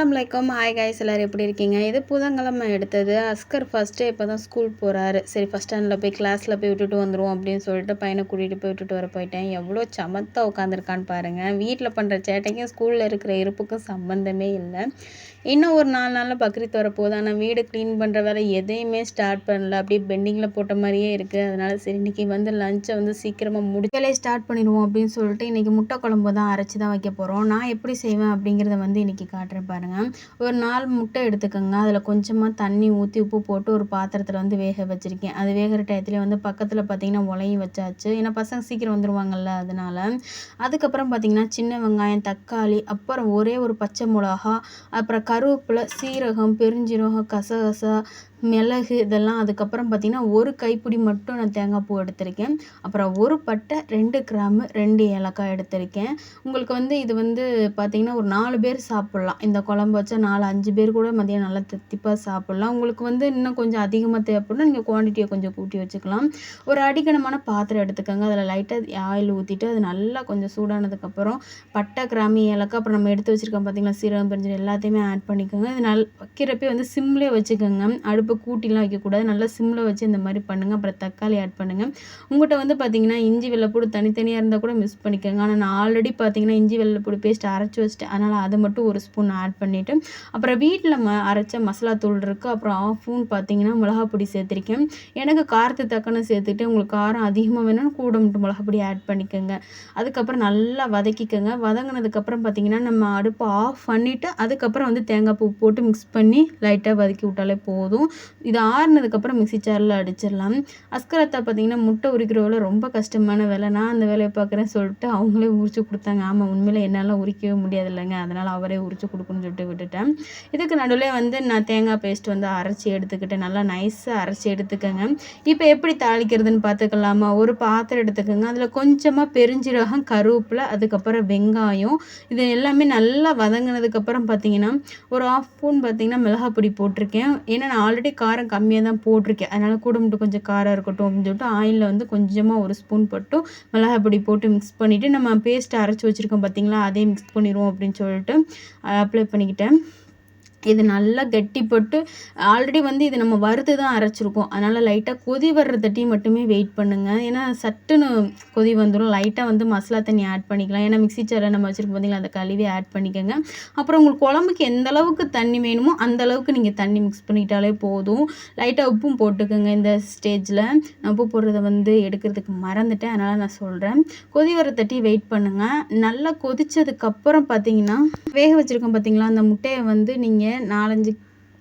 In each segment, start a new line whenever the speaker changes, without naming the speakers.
அஸ்ஸலாமுஅலைக்கும். Hi guys, எல்லோரும் எப்படி இருக்கீங்க? இது புதன்கிழமை எடுத்தது. அஸ்கர் ஃபஸ்ட்டு இப்போ தான் ஸ்கூல் போகிறாரு. சரி, ஃபஸ்ட் ஸ்டாண்டில் போய் கிளாஸில் போய் விட்டுட்டு வந்துடுவோம் அப்படின்னு சொல்லிட்டு பையனை கூட்டிகிட்டு போய் விட்டுட்டு வர போயிட்டேன். எவ்வளோ சமத்தா உட்காந்துருக்கான்னு பாருங்கள். வீட்டில் பண்ணுற சேட்டைக்கும் ஸ்கூலில் இருக்கிற இருப்புக்கும் சம்மந்தமே இல்லை. இன்னும் ஒரு 4 நாளில் பக்ரீத் வரப்போகுது. ஆனால் வீடு க்ளீன் பண்ணுற வேலை எதையுமே ஸ்டார்ட் பண்ணல. அப்படியே பெண்டிங்கில் போட்ட மாதிரியே இருக்குது. அதனால் சரி, இன்றைக்கி வந்து லஞ்சை வந்து சீக்கிரமாக வேலையை ஸ்டார்ட் பண்ணிடுவோம் அப்படின்னு சொல்லிட்டு இன்றைக்கி முட்டை குழம்பு தான் அரைச்சி தான் வைக்க போகிறோம். நான் எப்படி செய்வேன் அப்படிங்கிறத வந்து இன்றைக்கி காட்டுறேன் பாருங்கள். ஒரு 4 முட்டை எடுத்துக்கோங்க. அதில் கொஞ்சமாக தண்ணி ஊற்றி உப்பு போட்டு ஒரு பாத்திரத்தில் வந்து வேக வச்சுருக்கேன். அது வேகிற டயத்துலேயே வந்து பக்கத்தில் பார்த்திங்கன்னா உலையும் வச்சாச்சு. ஏன்னா பசங்க சீக்கிரம் வந்துடுவாங்கல்ல, அதனால். அதுக்கப்புறம் பார்த்திங்கன்னா சின்ன வெங்காயம், தக்காளி, அப்புறம் ஒரே ஒரு பச்சை மிளகா, அப்புறம் கருவேப்பிலை, சீரகம், பெருஞ்சீரகம், கசகசா, மிளகு, இதெல்லாம். அதுக்கப்புறம் பார்த்திங்கன்னா ஒரு கைப்பிடி மட்டும் நான் தேங்காய் பூ எடுத்திருக்கேன். அப்புறம் ஒரு பட்டை, 2 கிராம்பு, 2 ஏலக்காய் எடுத்திருக்கேன். உங்களுக்கு வந்து இது வந்து பார்த்திங்கன்னா ஒரு 4 பேர் சாப்பிட்லாம். இந்த குழம்பு வச்சா 4-5 பேர் கூட மதியம் நல்லா திருப்திப்பாக சாப்பிட்லாம். உங்களுக்கு வந்து இன்னும் கொஞ்சம் அதிகமாக தேவைப்படும், நீங்கள் குவான்டிட்டியை கொஞ்சம் கூட்டி வச்சுக்கலாம். ஒரு அடிக்கனமான பாத்திரம் எடுத்துக்கோங்க. அதில் லைட்டாக ஆயில் ஊற்றிட்டு அது நல்லா கொஞ்சம் சூடானதுக்கப்புறம் பட்டை, கிராம்பு, ஏலக்காய், அப்புறம் நம்ம எடுத்து வச்சுருக்கோம் பார்த்திங்களா, சீரகம், பெருஞ்சீரகம் எல்லாத்தையுமே ஆட் பண்ணிக்கோங்க. இது வைக்கிறப்பே வந்து சிம்லேயே வச்சுக்கோங்க. அடுப்பு கூட்டிலாம் வைக்கக்கூடாது. நல்லா சிம்மில் வச்சு இந்த மாதிரி பண்ணுங்கள். அப்புறம் தக்காளி ஆட் பண்ணுங்கள். உங்கள்கிட்ட வந்து பார்த்திங்கன்னா இஞ்சி வெள்ளைப்பூடு தனித்தனியாக இருந்தால் கூட மிக்ஸ் பண்ணிக்கோங்க. ஆனால் நான் ஆல்ரெடி பார்த்திங்கன்னா இஞ்சி வெள்ளைப்பூடு பேஸ்ட் அரைச்சி வச்சிட்டேன். அதனால் அதை மட்டும் 1 ஸ்பூன் ஆட் பண்ணிவிட்டு, அப்புறம் வீட்டில் அரைச்ச மசாலா தூள் இருக்குது. அப்புறம் 1/2 ஸ்பூன் பார்த்திங்கன்னா மிளகாப்பொடி சேர்த்துருக்கேன். எனக்கு காரத்து தக்கன சேர்த்துட்டு, உங்களுக்கு காரம் அதிகமாக வேணும்னா கூட மட்டும் மிளகாப்பொடி ஆட் பண்ணிக்கோங்க. அதுக்கப்புறம் நல்லா வதக்கிக்கோங்க. வதங்கினதுக்கப்புறம் பார்த்திங்கன்னா நம்ம அடுப்பை ஆஃப் பண்ணிவிட்டு அதுக்கப்புறம் வந்து தேங்காய் பூ போட்டு மிக்ஸ் பண்ணி லைட்டாக வதக்கி விட்டாலே போதும். இது ஆறுனதுக்கப்புறம் மிக்ஸி ஜாரில் அடிச்சிடலாம். அஸ்கரத்தா பார்த்திங்கன்னா முட்டை உரிக்கிற வேலை ரொம்ப கஷ்டமான வேலை. நான் அந்த வேலையை பார்க்குறேன்னு சொல்லிட்டு அவங்களே உரிச்சு கொடுத்தாங்க. ஆமாம், உண்மையிலே என்னால் உரிக்கவே முடியாது இல்லைங்க. அதனால் அவரே உரிச்சு கொடுக்குன்னு சொல்லிட்டு விட்டுட்டேன். இதுக்கு நடுவில் வந்து நான் தேங்காய் பேஸ்ட் வந்து அரைச்சி எடுத்துக்கிட்டேன். நல்லா நைஸாக அரைச்சி எடுத்துக்கோங்க. இப்போ எப்படி தாளிக்கிறதுன்னு பார்த்துக்கலாமா? ஒரு பாத்திரம் எடுத்துக்கோங்க. அதில் கொஞ்சமாக பெருஞ்சீரகம், கருவேப்பிலை, அதுக்கப்புறம் வெங்காயம், இது எல்லாமே நல்லா வதங்கினதுக்கப்புறம் பார்த்திங்கன்னா ஒரு 1/2 ஸ்பூன் பார்த்திங்கன்னா மிளகாப்பொடி போட்டிருக்கேன். ஏன்னா நான் ஆல்ரெடி காரம் கம்மியாக தான் போட்டிருக்கேன். அதனால் கூட மட்டும் கொஞ்சம் காரம் இருக்கட்டும் அப்படின்னு சொல்லிட்டு ஆயிலில் வந்து கொஞ்சமாக 1 ஸ்பூன் மட்டும் மிளகாப்பொடி போட்டு மிக்ஸ் பண்ணிவிட்டு, நம்ம பேஸ்ட் அரைச்சி வச்சுருக்கோம் பார்த்திங்களா, அதையும் மிக்ஸ் பண்ணிடுவோம் அப்படின்னு சொல்லிட்டு அப்ளை பண்ணிக்கிட்டேன். இது நல்லா கெட்டிப்பட்டு ஆல்ரெடி வந்து இது நம்ம வறுத்து தான் அரைச்சிருக்கோம். அதனால் லைட்டாக கொதி வர்ற தட்டி மட்டுமே வெயிட் பண்ணுங்கள். ஏன்னா சட்டுன்னு கொதி வந்துடும். லைட்டாக வந்து மசாலா தண்ணி ஆட் பண்ணிக்கலாம். ஏன்னா மிக்ஸி ஜாரில் நம்ம வச்சுருக்கோம் பார்த்திங்களா, அதை கழுவி ஆட் பண்ணிக்கோங்க. அப்புறம் உங்களுக்கு குழம்புக்கு எந்த அளவுக்கு தண்ணி வேணுமோ அந்த அளவுக்கு நீங்கள் தண்ணி மிக்ஸ் பண்ணிக்கிட்டாலே போதும். லைட்டாக உப்பும் போட்டுக்கோங்க. இந்த ஸ்டேஜில் நான் உப்பு போடுறத வந்து எடுக்கிறதுக்கு மறந்துட்டேன், அதனால் நான் சொல்கிறேன். கொதி வர தட்டி வெயிட் பண்ணுங்கள். நல்லா கொதித்ததுக்கப்புறம் பார்த்திங்கன்னா வேக வச்சுருக்கோம் பார்த்திங்களா, அந்த முட்டையை வந்து நீங்கள் 4-5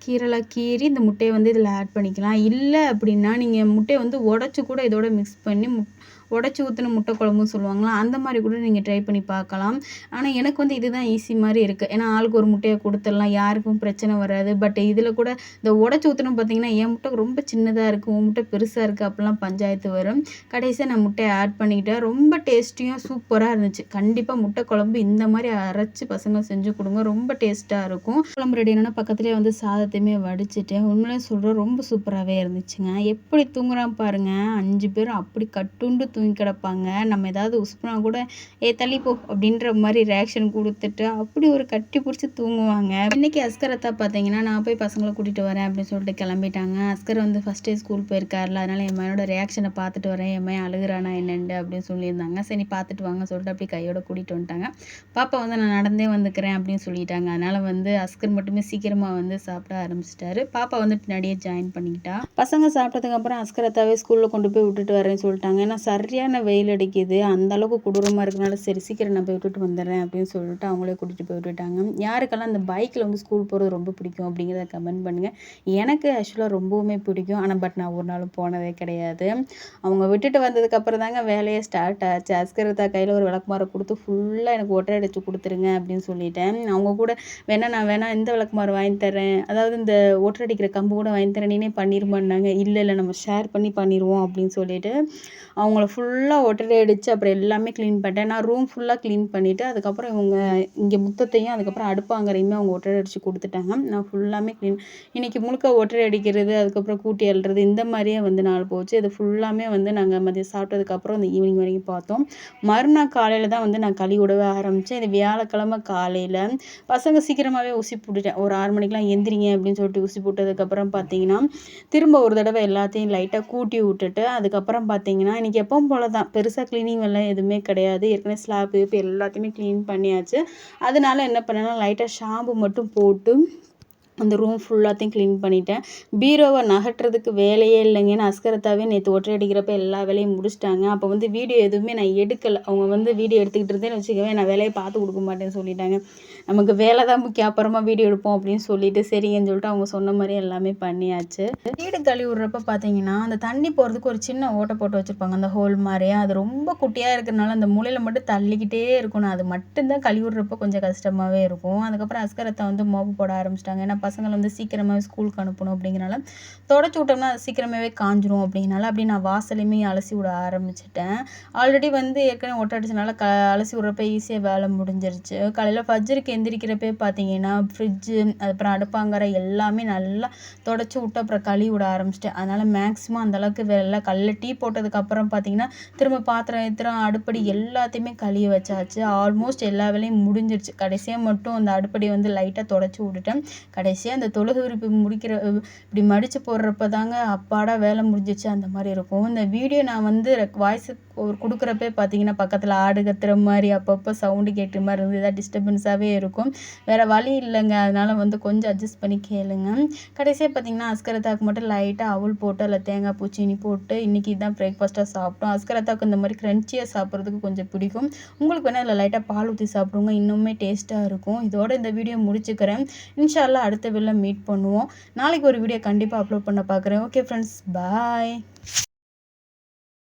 கீரலாக கீறி இந்த முட்டையை வந்து இதில் ஆட் பண்ணிக்கலாம். இல்லை அப்படின்னா நீங்கள் முட்டையை வந்து உடச்சி கூட இதோட மிக்ஸ் பண்ணி உடச்சி ஊற்றின முட்டை குழம்புன்னு சொல்லுவாங்களா, அந்த மாதிரி கூட நீங்கள் ட்ரை பண்ணி பார்க்கலாம். ஆனால் எனக்கு வந்து இதுதான் ஈஸி மாதிரி இருக்குது. ஏன்னா ஆளுக்கு ஒரு முட்டையை கொடுத்துடலாம், யாருக்கும் பிரச்சனை வராது. பட் இதில் கூட இந்த உடச்சி ஊற்றணும் பார்த்திங்கன்னா, என் முட்டை ரொம்ப சின்னதாக இருக்குது, உன் முட்டை பெருசாக இருக்குது, அப்படிலாம் பஞ்சாயத்து வரும். கடைசியாக நான் முட்டையை ஆட் பண்ணிக்கிட்டேன். ரொம்ப டேஸ்டியாக சூப்பராக இருந்துச்சு. கண்டிப்பாக முட்டை குழம்பு இந்த மாதிரி அரைச்சி பசங்க செஞ்சு கொடுங்க, ரொம்ப டேஸ்ட்டாக இருக்கும். குழம்பு ரெடி ஆனால் பக்கத்துலேயே வந்து சாதத்தையுமே வடிச்சிட்டேன். உண்மையிலே சொல்கிறேன், ரொம்ப சூப்பராகவே இருந்துச்சுங்க. எப்படி தூங்குறான் பாருங்கள். 5 பேரும் அப்படி கட்டுண்டு தூங்கி கிடப்பாங்க. நம்ம ஏதாவது உஸ்புனா கூட தள்ளிப்போ அப்படின்ற மாதிரி ரியாக்ஷன் கொடுத்துட்டு அப்படி ஒரு கட்டி பிடிச்சி தூங்குவாங்க. இன்றைக்கி அஸ்கரத்தா பார்த்தீங்கன்னா நான் போய் பசங்களை கூட்டிகிட்டு வரேன் அப்படின்னு சொல்லிட்டு கிளம்பிட்டாங்க. அஸ்கர் வந்து ஃபஸ்ட் டே ஸ்கூல் போயிருக்காருல, அதனால் என் மையனோட ரியாக்ஷனை பார்த்துட்டு வரேன், என் மையன் அழுகுறானா என்னண்டு அப்படின்னு சொல்லியிருந்தாங்க. சரி பார்த்துட்டு வாங்க சொல்லிட்டு அப்படி கையோட கூட்டிகிட்டு வந்துட்டாங்க. பாப்பா வந்து நான் நடந்தே வந்துக்கிறேன் அப்படின்னு சொல்லிட்டாங்க. அதனால் வந்து அஸ்கர் மட்டுமே சீக்கிரமாக வந்து சாப்பிட ஆரம்பிச்சிட்டாரு. பாப்பா வந்து பின்னாடியே ஜாயின் பண்ணிக்கிட்டா. பசங்க சாப்பிட்டதுக்கப்புறம் அஸ்கரத்தாவே ஸ்கூலில் கொண்டு போய் விட்டுட்டு வரேன்னு சொல்லிட்டாங்க. ஏன்னா சரியான வெயில் அடிக்குது, அந்த அளவுக்கு கொடூரமாக இருக்கனால சரி சீக்கிரம் நான் போய் விட்டுட்டு வந்துடுறேன் அப்படின்னு சொல்லிட்டு அவங்களே கூட்டிகிட்டு போய் விட்டுட்டாங்க. யாருக்கெல்லாம் அந்த பைக்கில் வந்து ஸ்கூல் போகிறது ரொம்ப பிடிக்கும் அப்படிங்கிறத கமெண்ட் பண்ணுங்கள். எனக்கு ஆக்சுவலாக ரொம்பவுமே பிடிக்கும். ஆனால் நான் ஒரு நாளும் போனதே கிடையாது. அவங்க விட்டுட்டு வந்ததுக்கப்புறம் தாங்க வேலையே ஸ்டார்ட் ஆச்சு. அஸ்கரத்தா கையில் ஒரு விளக்குமாரை கொடுத்து ஃபுல்லாக எனக்கு ஒட்டை அடித்து கொடுத்துருங்க அப்படின்னு சொல்லிட்டேன். அவங்க கூட வேணா இந்த விளக்குமாறு வாங்கி தரேன், அதாவது இந்த ஒட்டை அடிக்கிற கம்பு கூட வாங்கி தரேன், நீனே பண்ணிருமான்னாங்க. இல்லை நம்ம ஷேர் பண்ணி பண்ணிடுவோம் அப்படின்னு சொல்லிட்டு அவங்கள ஃபுல்லாக ஒட்டடை அடித்து அப்புறம் எல்லாமே க்ளீன் பண்ணிட்டேன். நான் ரூம் ஃபுல்லாக க்ளீன் பண்ணிவிட்டு அதுக்கப்புறம் இவங்க இங்கே முத்தத்தையும் அதுக்கப்புறம் அடுப்பாங்கரையுமே அவங்க ஒட்டடை அடித்து கொடுத்துட்டாங்க. நான் ஃபுல்லாமே க்ளீன் இன்றைக்கி முழுக்க ஒட்டடை அடிக்கிறது அதுக்கப்புறம் கூட்டி அள்ளுறது இந்த மாதிரியே வந்து நாள் போச்சு. இது ஃபுல்லாமே வந்து நாங்கள் மதியம் சாப்பிட்டதுக்கப்புறம் இந்த ஈவினிங் வரைக்கும் பார்த்தோம். மறுநாள் காலையில் தான் வந்து நான் கழுவி விடவே ஆரம்பித்தேன். இது வியாழக்கிழமை காலையில் பசங்க சீக்கிரமாகவே ஊசி போட்டுட்டேன். ஒரு 6 மணிக்கெலாம் எந்திரிங்க அப்படின்னு சொல்லிட்டு ஊசி போட்டதுக்கப்புறம் பார்த்தீங்கன்னா திரும்ப ஒரு தடவை எல்லாத்தையும் லைட்டாக கூட்டி விட்டுட்டு அதுக்கப்புறம் பார்த்தீங்கன்னா இன்றைக்கி எப்பவும் போல தான் பெருசாக க்ளீனிங் எல்லாம் எதுவுமே கிடையாது. ஏற்கனவே ஸ்லாப் இப்போ எல்லாத்தையுமே க்ளீன் பண்ணியாச்சு. அதனால என்ன பண்ணேன்னா லைட்டாக ஷாம்பு மட்டும் போட்டு அந்த ரூம் ஃபுல்லாத்தையும் க்ளீன் பண்ணிட்டேன். பீரோவை நகட்டுறதுக்கு வேலையே இல்லைங்கன்னு அஸ்கரத்தாவே நேற்று ஒட்டடை அடிக்கிறப்ப எல்லா வேலையும் முடிச்சிட்டாங்க. அப்போ வந்து வீடியோ எதுவுமே நான் எடுக்கலை. அவங்க வந்து வீடியோ எடுத்துக்கிட்டு இருந்தேன்னு வச்சுக்கவே நான் வேலையை பார்த்து கொடுக்க மாட்டேன்னு சொல்லிட்டாங்க. நமக்கு வேலை தான் முக்கியம், அப்புறமா வீடியோ எடுப்போம் அப்படின்னு சொல்லிட்டு சரிங்கன்னு சொல்லிட்டு அவங்க சொன்ன மாதிரி எல்லாமே பண்ணியாச்சு. வீடு கழுவி விட்றப்ப பார்த்தீங்கன்னா அந்த தண்ணி போகிறதுக்கு ஒரு சின்ன ஓட்டை போட்டு வச்சுருப்பாங்க அந்த ஹோல் மாதிரியே. அது ரொம்ப குட்டியாக இருக்கிறதுனால அந்த மூலையில் மட்டும் தள்ளிக்கிட்டே இருக்கணும். அது மட்டும்தான் கழுவி விட்றப்ப கொஞ்சம் கஷ்டமாகவே இருக்கும். அதுக்கப்புறம் அஸ்கரத்தை வந்து மோப்பு போட ஆரம்பிச்சிட்டாங்க. ஏன்னா பசங்களை வந்து சீக்கிரமாகவே ஸ்கூலுக்கு அனுப்பணும் அப்படிங்கிறனால தொடச்சி விட்டோம்னா அது சீக்கிரமாகவே காஞ்சிரும் அப்படிங்கிறனால அப்படி நான் வாசலையுமே அலசி விட ஆரம்பிச்சிட்டேன். ஆல்ரெடி வந்து ஏற்கனவே ஒட்டை அடிச்சனால அலசி விட்றப்ப ஈஸியாக வேலை முடிஞ்சிருச்சு. காலையில் ஃபஜ்ருக்கு எந்திரிக்கிறப்பே பார்த்தீங்கன்னா ஃப்ரிட்ஜு அதுக்கப்புறம் அடுப்பாங்கரை எல்லாமே நல்லா தொடச்சி விட்டு அப்புறம் கழுவி விட ஆரம்பிச்சிட்டேன். அதனால் மேக்ஸிமம் அந்தளவுக்கு வேலை காலையில் டீ போட்டதுக்கப்புறம் பார்த்தீங்கன்னா திரும்ப பாத்திரம் அடுப்படி எல்லாத்தையுமே கழுவி வச்சாச்சு. ஆல்மோஸ்ட் எல்லா வேலையும் முடிஞ்சிருச்சு. கடைசியாக மட்டும் அந்த அடுப்படி வந்து லைட்டாக தொடச்சி விட்டுட்டேன். கடைசியாக அந்த தொழுகு விரிப்பு முடிக்கிற இப்படி மடித்து போடுறப்ப தாங்க அப்பாடா வேலை முடிஞ்சிச்சு அந்த மாதிரி இருக்கும். இந்த வீடியோ நான் வந்து வாய்ஸ் கொடுக்குறப்பே பார்த்தீங்கன்னா பக்கத்தில் ஆடு கத்துற மாதிரி அப்பப்போ சவுண்டு கேட்டுற மாதிரி இருந்து ஏதாவது டிஸ்டர்பன்ஸாகவே இருக்கும். வேறு வழி இல்லைங்க, அதனால் வந்து கொஞ்சம் அட்ஜஸ்ட் பண்ணி கேளுங்க. கடைசியாக பார்த்தீங்கன்னா அஸ்கரத்தாவுக்கு மட்டும் லைட்டாக அவல் போட்டு அதில் தேங்காய் பூ சீனி போட்டு இன்றைக்கி இதுதான் பிரேக்ஃபாஸ்ட்டாக சாப்பிட்டோம். அஸ்கரத்தாவுக்கு இந்த மாதிரி க்ரன்ச்சியாக சாப்பிட்றதுக்கு கொஞ்சம் பிடிக்கும். உங்களுக்கு வேணால் அதில் லைட்டாக பால் ஊற்றி சாப்பிடுங்க, இன்னுமே டேஸ்ட்டாக இருக்கும். இதோட இந்த வீடியோ முடிச்சுக்கிறேன். இன்ஷா அல்லாஹ் அடுத்த வீடியோவில் மீட் பண்ணுவோம். நாளைக்கு ஒரு வீடியோ கண்டிப்பாக அப்லோட் பண்ண பார்க்குறேன். ஓகே ஃப்ரெண்ட்ஸ், பாய்.